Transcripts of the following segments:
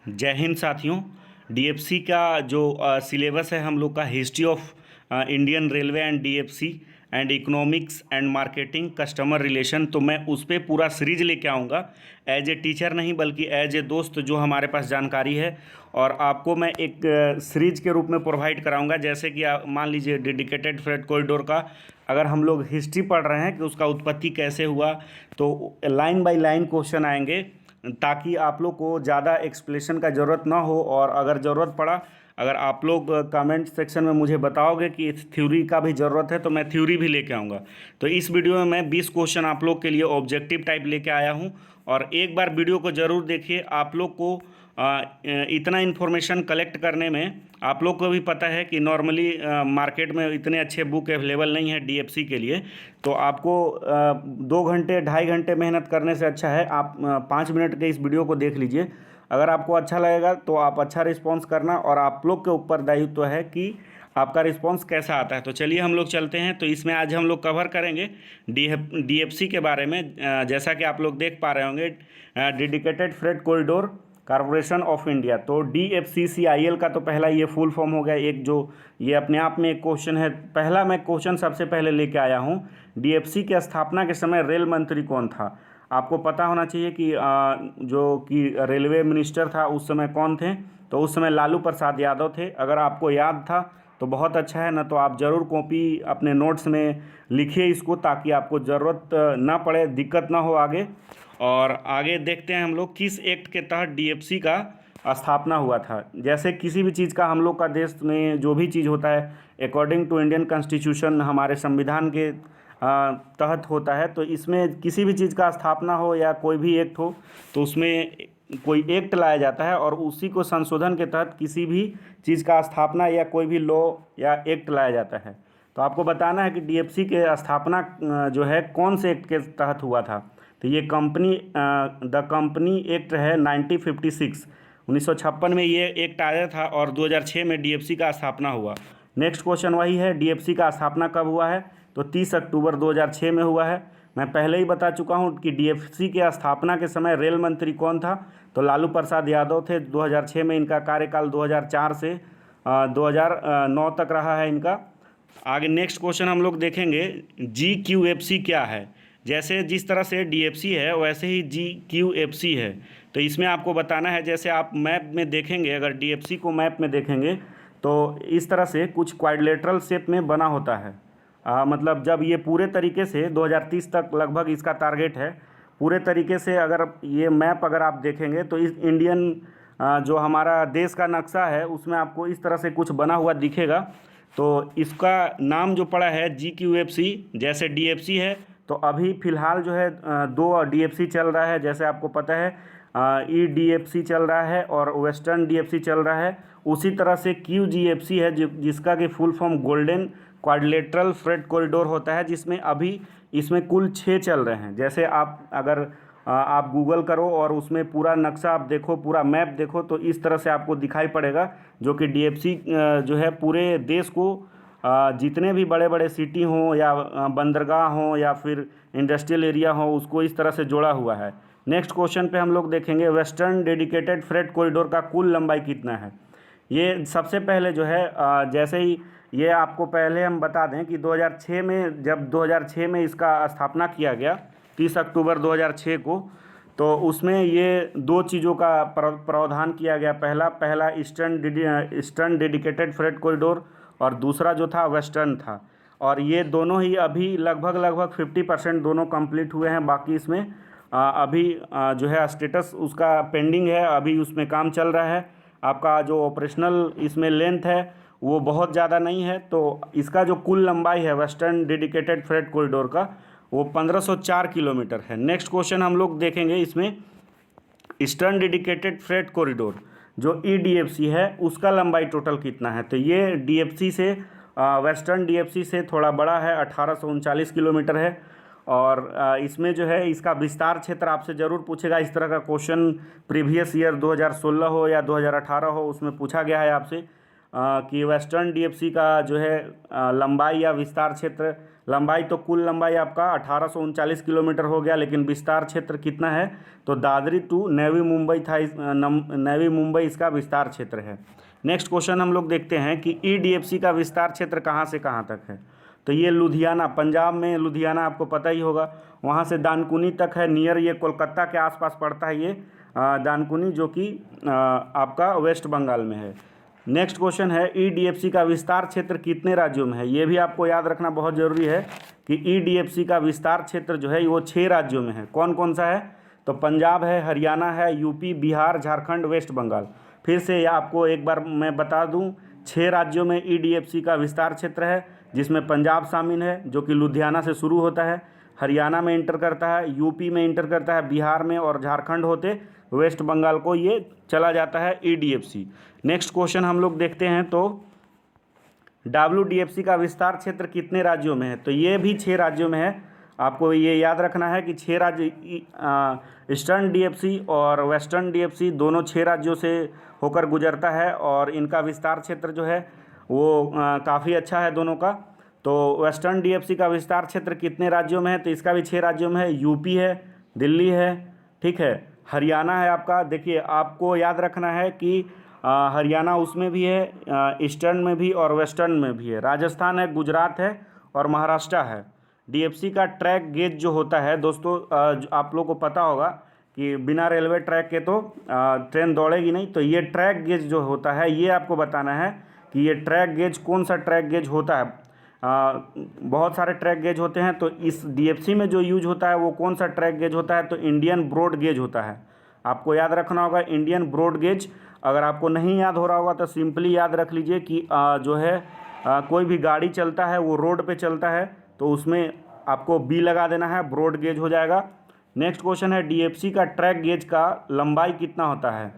जय हिंद साथियों। डीएफसी का जो सिलेबस है हम लोग का history of Indian railway and DFC and economics and marketing customer relation, तो मैं उस पर पूरा सीरीज लेके आऊँगा एज ए टीचर नहीं बल्कि एज ए दोस्त जो हमारे पास जानकारी है, और आपको मैं एक सीरीज के रूप में प्रोवाइड कराऊंगा। जैसे कि मान लीजिए डेडिकेटेड फ्रेट कॉरिडोर का अगर हम लोग हिस्ट्री पढ़ रहे हैं कि उसका उत्पत्ति कैसे हुआ, तो लाइन बाय लाइन क्वेश्चन आएंगे ताकि आप लोग को ज़्यादा एक्सप्लेनेशन का ज़रूरत ना हो। और अगर ज़रूरत पड़ा, अगर आप लोग कमेंट सेक्शन में मुझे बताओगे कि इस थ्योरी का भी ज़रूरत है तो मैं थ्योरी भी लेके आऊँगा। तो इस वीडियो में मैं 20 क्वेश्चन आप लोग के लिए ऑब्जेक्टिव टाइप लेके आया हूँ, और एक बार वीडियो को ज़रूर देखिए। आप लोग को इतना इन्फॉर्मेशन कलेक्ट करने में, आप लोग को भी पता है कि नॉर्मली मार्केट में इतने अच्छे बुक अवेलेबल नहीं है डीएफसी के लिए, तो आपको 2 घंटे 2.5 घंटे मेहनत करने से अच्छा है आप 5 मिनट के इस वीडियो को देख लीजिए। अगर आपको अच्छा लगेगा तो आप अच्छा रिस्पॉन्स करना, और आप लोग के ऊपर दायित्व है कि आपका रिस्पॉन्स कैसा आता है। तो चलिए हम लोग चलते हैं। तो इसमें आज हम लोग कवर करेंगे डीएफसी के बारे में। जैसा कि आप लोग देख पा रहे होंगे, dedicated freight corridor corporation of India, तो डीएफसीसीआईएल का तो पहला ये फुल फॉर्म हो गया। एक जो ये अपने आप में एक क्वेश्चन है, पहला मैं क्वेश्चन सबसे पहले लेके आया हूँ। डीएफसी की स्थापना के समय रेल मंत्री कौन था? आपको पता होना चाहिए कि जो कि रेलवे मिनिस्टर था उस समय कौन थे। तो उस समय लालू प्रसाद यादव थे। अगर आपको याद था तो बहुत अच्छा है, ना तो आप ज़रूर कॉपी अपने नोट्स में लिखिए इसको, ताकि आपको ज़रूरत ना पड़े, दिक्कत ना हो आगे। और आगे देखते हैं हम लोग किस एक्ट के तहत डीएफसी का स्थापना हुआ था। जैसे किसी भी चीज़ का हम लोग का देश में जो भी चीज़ होता है अकॉर्डिंग टू इंडियन कॉन्स्टिट्यूशन, हमारे संविधान के तहत होता है। तो इसमें किसी भी चीज़ का स्थापना हो या कोई भी एक्ट हो, तो उसमें कोई एक्ट लाया जाता है और उसी को संशोधन के तहत किसी भी चीज़ का स्थापना या कोई भी लॉ या एक्ट लाया जाता है। तो आपको बताना है कि डीएफसी के स्थापना जो है कौन से एक्ट के तहत हुआ था। तो ये द कंपनी एक्ट है 1956, 1956 में ये एक्ट आया था, और 2006 में डीएफसी का स्थापना हुआ। नेक्स्ट क्वेश्चन वही है, डीएफसी का स्थापना कब हुआ है? तो 30 अक्टूबर 2006 में हुआ है। मैं पहले ही बता चुका हूँ कि डीएफसी के स्थापना के समय रेल मंत्री कौन था, तो लालू प्रसाद यादव थे। 2006 में इनका कार्यकाल 2004 से 2009 तक रहा है इनका। आगे नेक्स्ट क्वेश्चन हम लोग देखेंगे, जीक्यूएफसी क्या है। जैसे जिस तरह से डीएफसी है वैसे ही जीक्यूएफसी है। तो इसमें आपको बताना है, जैसे आप मैप में देखेंगे, अगर डीएफसी को मैप में देखेंगे तो इस तरह से कुछ क्वाड्रिलेटरल शेप में बना होता है। मतलब जब ये पूरे तरीके से 2030 तक लगभग इसका टारगेट है, पूरे तरीके से अगर ये मैप अगर आप देखेंगे तो इस इंडियन जो हमारा देश का नक्शा है उसमें आपको इस तरह से कुछ बना हुआ दिखेगा। तो इसका नाम जो पड़ा है जीक्यूएफसी। जैसे डीएफसी है तो अभी फ़िलहाल जो है 2 डीएफसी चल रहा है, जैसे आपको पता है ईडीएफसी चल रहा है और वेस्टर्न डीएफसी चल रहा है। उसी तरह से क्यूजीएफसी है जिसका कि full form golden quadrilateral freight corridor होता है, जिसमें अभी इसमें कुल 6 चल रहे हैं। जैसे आप अगर आप गूगल करो और उसमें पूरा नक्शा आप देखो, पूरा मैप देखो, तो इस तरह से आपको दिखाई पड़ेगा, जो कि डीएफसी जो है पूरे देश को जितने भी बड़े बड़े सिटी हों या बंदरगाह हों या फिर इंडस्ट्रियल एरिया हो, उसको इस तरह से जोड़ा हुआ है। नेक्स्ट क्वेश्चन पे हम लोग देखेंगे, वेस्टर्न डेडिकेटेड फ्रेट कॉरिडोर का कुल लंबाई कितना है। ये सबसे पहले जो है जैसे ही ये आपको पहले हम बता दें कि 2006 में, जब 2006 में इसका स्थापना किया गया 30 अक्टूबर 2006 को, तो उसमें ये 2 चीज़ों का प्रावधान किया गया। पहला ईस्टर्न डेडिकेटेड फ्रेट कॉरिडोर और दूसरा जो था वेस्टर्न था। और ये दोनों ही अभी लगभग 50% दोनों कंप्लीट हुए हैं। बाकी इसमें अभी जो है स्टेटस उसका पेंडिंग है, अभी उसमें काम चल रहा है। आपका जो ऑपरेशनल इसमें लेंथ है वो बहुत ज़्यादा नहीं है। तो इसका जो कुल लंबाई है वेस्टर्न डेडिकेटेड फ्रेट कॉरिडोर का, वो 1504 किलोमीटर है। नेक्स्ट क्वेश्चन हम लोग देखेंगे इसमें, ईस्टर्न डेडिकेटेड फ्रेट कॉरिडोर जो ईडीएफसी है उसका लंबाई टोटल कितना है। तो ये डीएफसी से वेस्टर्न डीएफसी से थोड़ा बड़ा है, 1839 किलोमीटर है। और इसमें जो है इसका विस्तार क्षेत्र आपसे ज़रूर पूछेगा। इस तरह का क्वेश्चन प्रीवियस ईयर 2016 हो या 2018 हो, उसमें पूछा गया है आपसे। कि वेस्टर्न डीएफसी का जो है लंबाई या विस्तार क्षेत्र, लंबाई तो कुल लंबाई आपका 1839 किलोमीटर हो गया, लेकिन विस्तार क्षेत्र कितना है, तो दादरी टू नवी मुंबई था, नवी मुंबई इसका विस्तार क्षेत्र है। नेक्स्ट क्वेश्चन हम लोग देखते हैं कि ईडीएफसी का विस्तार क्षेत्र कहाँ से कहाँ तक है। तो ये लुधियाना, पंजाब में लुधियाना आपको पता ही होगा, वहाँ से दानकुनी तक है, नियर ये कोलकाता के आसपास पड़ता है ये दानकुनी, जो कि आपका वेस्ट बंगाल में है। नेक्स्ट क्वेश्चन है ईडीएफसी का विस्तार क्षेत्र कितने राज्यों में है। ये भी आपको याद रखना बहुत ज़रूरी है कि ईडीएफसी का विस्तार क्षेत्र जो है वो 6 राज्यों में है। कौन कौन सा है, तो पंजाब है, हरियाणा है, यूपी, बिहार, झारखंड, वेस्ट बंगाल। फिर से आपको एक बार मैं बता दूं, 6 राज्यों में ईडीएफसी का विस्तार क्षेत्र है, जिसमें पंजाब शामिल है जो कि लुधियाना से शुरू होता है, हरियाणा में इंटर करता है, यूपी में इंटर करता है, बिहार में, और झारखंड होते वेस्ट बंगाल को ये चला जाता है ईडीएफसी। नेक्स्ट क्वेश्चन हम लोग देखते हैं, तो डब्ल्यूडीएफसी का विस्तार क्षेत्र कितने राज्यों में है। तो ये भी 6 राज्यों में है। आपको ये याद रखना है कि 6 राज्य, ईस्टर्न डीएफसी और वेस्टर्न डीएफसी दोनों 6 राज्यों से होकर गुजरता है, और इनका विस्तार क्षेत्र जो है वो काफ़ी अच्छा है दोनों का। तो वेस्टर्न डीएफसी का विस्तार क्षेत्र कितने राज्यों में है, तो इसका भी 6 राज्यों में है। यूपी है, दिल्ली है, ठीक है, हरियाणा है आपका। देखिए आपको याद रखना है कि हरियाणा उसमें भी है, ईस्टर्न में भी और वेस्टर्न में भी है। राजस्थान है, गुजरात है और महाराष्ट्र है। डीएफसी का ट्रैक गेज जो होता है दोस्तों, आप लोगों को पता होगा कि बिना रेलवे ट्रैक के तो ट्रेन दौड़ेगी नहीं। तो ये ट्रैक गेज जो होता है, ये आपको बताना है कि ये ट्रैक गेज कौन सा ट्रैक गेज होता है। बहुत सारे ट्रैक गेज होते हैं, तो इस डीएफसी में जो यूज होता है वो कौन सा ट्रैक गेज होता है, तो इंडियन ब्रॉड गेज होता है। आपको याद रखना होगा इंडियन ब्रॉड गेज। अगर आपको नहीं याद हो रहा होगा तो सिंपली याद रख लीजिए कि जो है कोई भी गाड़ी चलता है वो रोड पे चलता है, तो उसमें आपको बी लगा देना है, ब्रॉड गेज हो जाएगा। नेक्स्ट क्वेश्चन है डीएफसी का ट्रैक गेज का लंबाई कितना होता है,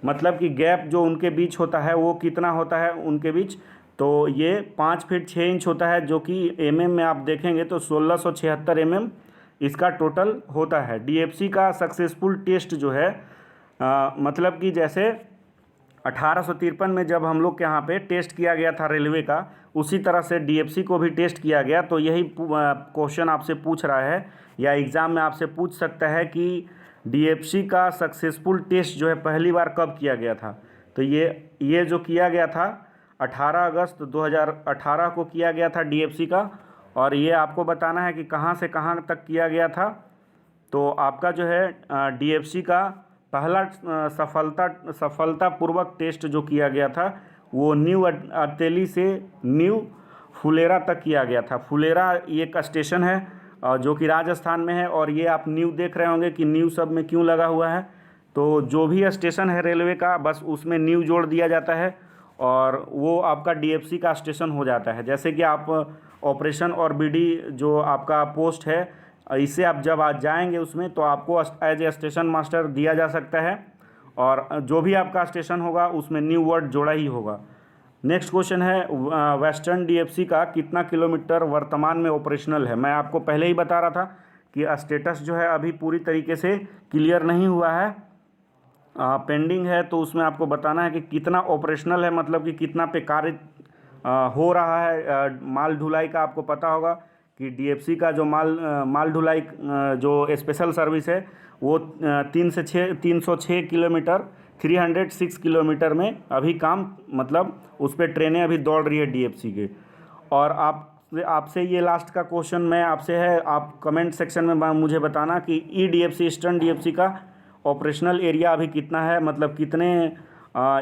मतलब कि गैप जो उनके बीच होता है वो कितना होता है उनके बीच, तो ये 5 फीट 6 इंच होता है, जो कि एमएम में आप देखेंगे तो 1676 एमएम इसका टोटल होता है। डीएफसी का सक्सेसफुल टेस्ट जो है मतलब कि जैसे 1853 में जब हम लोग के यहाँ पे टेस्ट किया गया था रेलवे का, उसी तरह से डीएफसी को भी टेस्ट किया गया। तो यही क्वेश्चन आपसे पूछ रहा है या एग्ज़ाम में आपसे पूछ सकता है कि डीएफसी का सक्सेसफुल टेस्ट जो है पहली बार कब किया गया था। तो ये जो किया गया था 18 अगस्त 2018 को किया गया था डीएफसी का, और ये आपको बताना है कि कहाँ से कहाँ तक किया गया था। तो आपका जो है डीएफसी का पहला सफलतापूर्वक टेस्ट जो किया गया था वो न्यू अटेली से न्यू फुलेरा तक किया गया था। फुलेरा ये एक स्टेशन है जो कि राजस्थान में है, और ये आप न्यू देख रहे होंगे कि न्यू सब में क्यों लगा हुआ है। तो जो भी स्टेशन है रेलवे का, बस उसमें न्यू जोड़ दिया जाता है और वो आपका डीएफसी का स्टेशन हो जाता है। जैसे कि आप ऑपरेशन और बीडी जो आपका पोस्ट है, इससे आप जब आज जाएंगे उसमें तो आपको एज ए स्टेशन मास्टर दिया जा सकता है, और जो भी आपका स्टेशन होगा उसमें न्यू वर्ड जोड़ा ही होगा। नेक्स्ट क्वेश्चन है वेस्टर्न डीएफसी का कितना किलोमीटर वर्तमान में ऑपरेशनल है। मैं आपको पहले ही बता रहा था कि स्टेटस जो है अभी पूरी तरीके से क्लियर नहीं हुआ है, पेंडिंग है। तो उसमें आपको बताना है कि कितना ऑपरेशनल है, मतलब कि कितना पे कार्य हो रहा है। माल ढुलाई का आपको पता होगा कि डीएफसी का जो माल ढुलाई जो स्पेशल सर्विस है वो 306 किलोमीटर 306 किलोमीटर में अभी काम, मतलब उस पर ट्रेनें अभी दौड़ रही है डीएफसी के। और आपसे ये लास्ट का क्वेश्चन मैं आपसे है, आप कमेंट सेक्शन में मुझे बताना कि ईडीएफसी ईस्टर्न डीएफसी का ऑपरेशनल एरिया अभी कितना है, मतलब कितने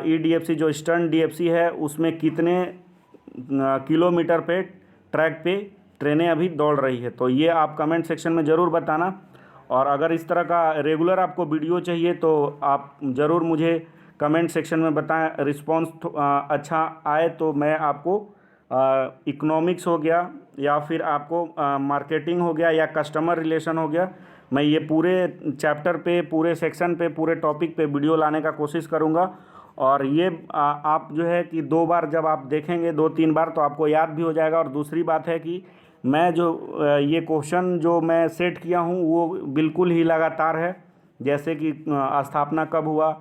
ईडीएफसी जो ईस्टर्न डीएफसी है उसमें कितने किलोमीटर पे ट्रैक पे ट्रेनें अभी दौड़ रही है। तो ये आप कमेंट सेक्शन में ज़रूर बताना। और अगर इस तरह का रेगुलर आपको वीडियो चाहिए तो आप ज़रूर मुझे कमेंट सेक्शन में बताएं। रिस्पांस अच्छा आए तो मैं आपको इकोनॉमिक्स हो गया या फिर आपको मार्केटिंग हो गया या कस्टमर रिलेशन हो गया, मैं ये पूरे चैप्टर पे, पूरे सेक्शन पे, पूरे टॉपिक पे वीडियो लाने का कोशिश करूँगा। और ये आप जो है कि 2 बार जब आप देखेंगे, 2-3 बार, तो आपको याद भी हो जाएगा। और दूसरी बात है कि मैं जो ये क्वेश्चन जो मैं सेट किया हूँ वो बिल्कुल ही लगातार है, जैसे कि स्थापना कब हुआ,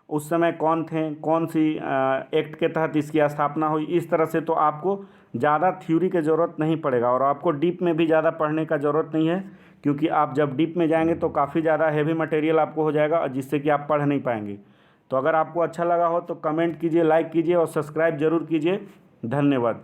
उस समय कौन थे, कौन सी एक्ट के तहत इसकी स्थापना हुई, इस तरह से तो आपको ज़्यादा थ्योरी की ज़रूरत नहीं पड़ेगा और आपको डीप में भी ज़्यादा पढ़ने का ज़रूरत नहीं है, क्योंकि आप जब डीप में जाएंगे तो काफ़ी ज़्यादा हैवी मटेरियल आपको हो जाएगा जिससे कि आप पढ़ नहीं पाएंगे। तो अगर आपको अच्छा लगा हो तो कमेंट कीजिए, लाइक कीजिए और सब्सक्राइब ज़रूर कीजिए। धन्यवाद।